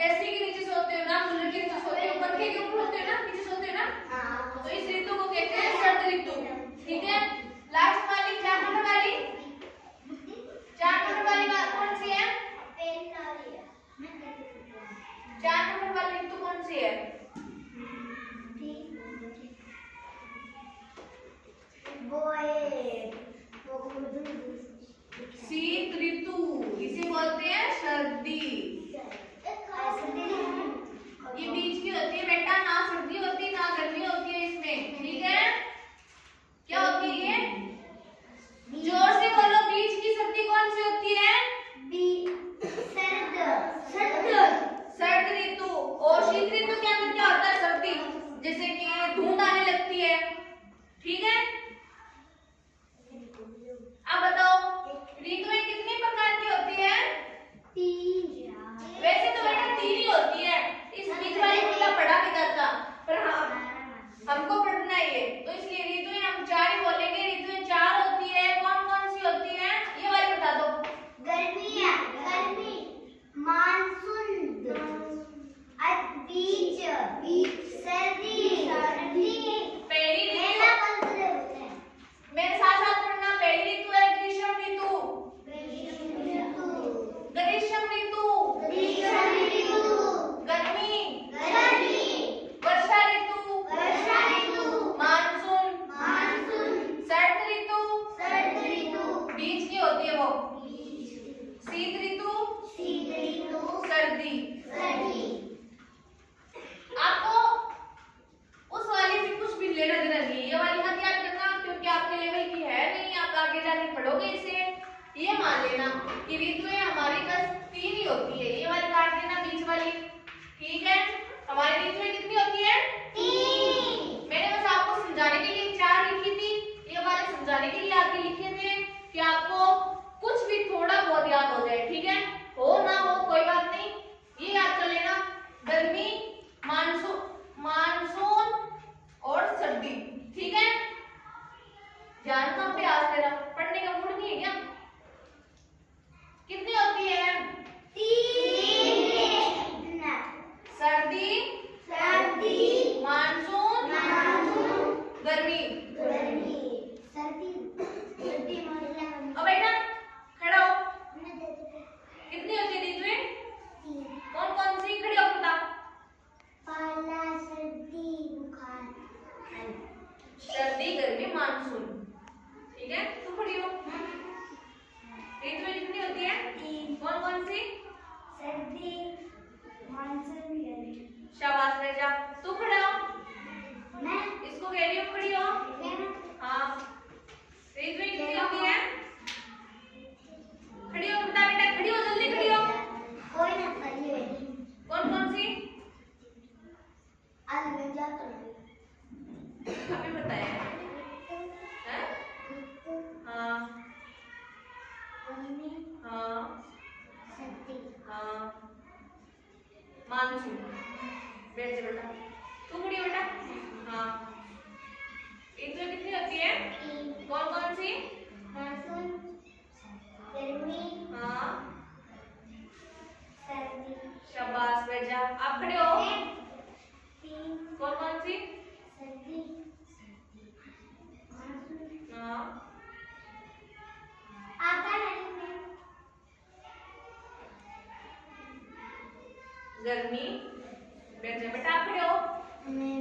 AC के नीचे सोते हो ना, कूलर के नीचे सोते हो, पंखे के ऊपर होते हो ना, नीचे सोते हो ना, तो इस ऋतु को कहते हैं शरद ऋतु। ठीक है, लास्ट वाली 4 नंबर वाली, 4 नंबर वाली बात कौन सी है? 4 नंबर वाली ऋतु कौन सी है? शीत ऋतु, इसे बोलते हैं सर्दी। ये बीच की होती है बेटा, ना सर्दी होती ना गर्मी होती है इसमें। ठीक है, क्या होती है ये? जोर से बोलो, बीच की सर्दी कौन सी होती है? सर्द ऋतु। और शीत ऋतु के अंदर क्या होता है? सर्दी, जैसे कि धुंध आने लगती है। ठीक है, अब बताओ ऋतुएं कितनी प्रकार की होती है? 3। वैसे तो बेटा 3 ही होती है, इस बीच वाली को पढ़ा भी जाता, पर हाँ हमको पढ़ना ही है, तो इसलिए ऋतुएं हम 4 ही बोलेंगे। ऋतुएं 4 होती है, कौन कौन सी होती है ये वाली बता दो। गर्मी, मानसून, सर्दी। पहली ऋतु मेरे साथ साथ पढ़ना। पहली ऋतु है ग्रीष्म ऋतु। ग्रीष्म ऋतु। गर्मी, वर्षा ऋतु, मानसून, शरद ऋतु, बीच की होती है वो, शीत ऋतु, सर्दी। आपको उस वाली से कुछ भी लेना देना नहीं है, ये वाली मत याद करना, क्योंकि आपके लेवल की है नहीं, आप आगे जाके पढ़ोगे इसे। ये मान लेना कि ऋतुएं हमारी बस 3 ही होती है, ये वाली काट देना बीच वाली। ठीक है, हमारी ऋतुएं कितनी होती है? 3। मैंने बस आपको समझाने के लिए 4 लिखी थी, ये वाले समझाने के लिए आगे लिखे थे कि आपको कुछ भी थोड़ा बहुत याद हो जाए। ठीक है, हो ना हो कोई बात नहीं, ये याद कर लेना। गर्मी, मानसून और सर्दी। ठीक है, ध्यान कहाँ पे आज तेरा? पढ़ने का मूड नहीं है क्या? कितनी होती है? 3। सर्दी, मानसून, गर्मी। अब बेटा खड़ा हो, कितनी होती है ऋतुएं? कौन कौन सी? खड़ी हो बता। सर्दी, गर्मी, मानसून। ठीक है, तू खड़ी हो। ऋतुएं कितनी होती है? कौन कौन सी? शाबाश बेटा, तू खड़ा हो। इसको कह रही हूँ खड़ी हो। हाँ, ऋतुएं कितनी होती है? खड़ी हो बता बेटा, खड़ी हो, जल्दी खड़ी हो। कौन कौन सी? अभी बताया है? हाँ हाँ हाँ, मानसून। बैठ जा बेटा, तू खड़ी हो बेटा। हाँ, ऋतुएं कितनी होती है? कौन कौन सी? हाँ, शाबाश बैठ जा। आप खड़े हो। कौन कौन सी? हाँ, गर्मी। बैठ जा बेटा, आप खड़े हो।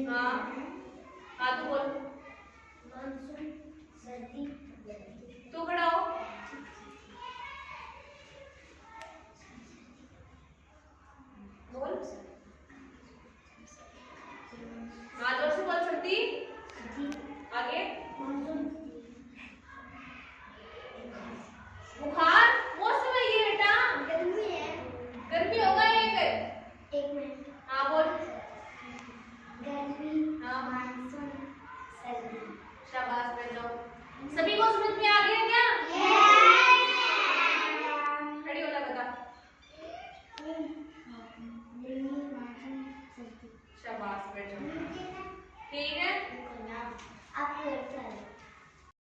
हाँ हाँ, तू बोल। तू खड़ा हो। बोल। हाँ, जोर से बोल। सर्दी, आगे। बुखार, मौसम है ये बेटा। गर्मी होगा एक मिनट। हाँ बोल। हाँ, शाबाश बैठ जाओ। सभी को समझ में आ गया क्या? खड़ी हो जा बता। शाबाश बैठ जाओ। ठीक है।